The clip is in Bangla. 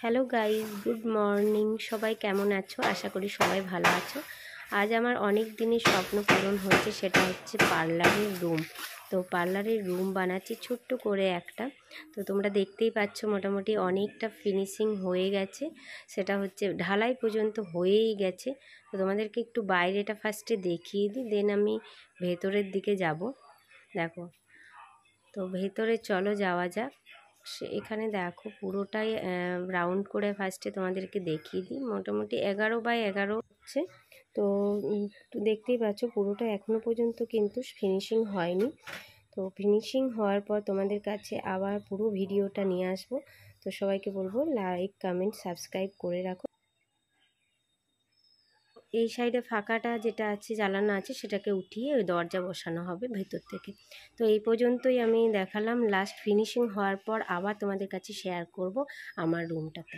Hello guys, good morning. সবাই কেমন আছো? আশা করি সবাই ভালো আছো। আজ আমার অনেক দিনের স্বপ্ন পূরণ হয়েছে, সেটা হচ্ছে পার্লারের রুম। তো পার্লারের রুম বানাচ্ছি ছোট্ট করে একটা। তো তোমরা দেখতেই পাচ্ছ মোটামুটি অনেকটা ফিনিশিং হয়ে গেছে, সেটা হচ্ছে ঢালাই পর্যন্ত হয়েই গেছে। তো তোমাদেরকে একটু বাইরেটা ফার্স্টে দেখিয়ে দিই, দেন আমি ভেতরের দিকে যাব। দেখো, তো ভেতরে চলো যাওয়া যাক। এখানে দেখো পুরোটাই রাউন্ড করে ফার্স্টে তোমাদেরকে দেখিয়ে দিই। মোটামুটি 11x11 হচ্ছে। তো দেখতেই পাচ্ছ পুরোটা এখনও পর্যন্ত কিন্তু ফিনিশিং হয়নি। তো ফিনিশিং হওয়ার পর তোমাদের কাছে আবার পুরো ভিডিওটা নিয়ে আসবো। তো সবাইকে বলবো লাইক, কমেন্ট, সাবস্ক্রাইব করে রাখো। এই সাইডে ফাঁকাটা যেটা আছে, জ্বালানো আছে, সেটাকে উঠিয়ে ওই দরজা বসানো হবে ভেতর থেকে। তো এই পর্যন্তই আমি দেখালাম। লাস্ট ফিনিশিং হওয়ার পর আবার তোমাদের কাছে শেয়ার করব আমার রুমটাতে।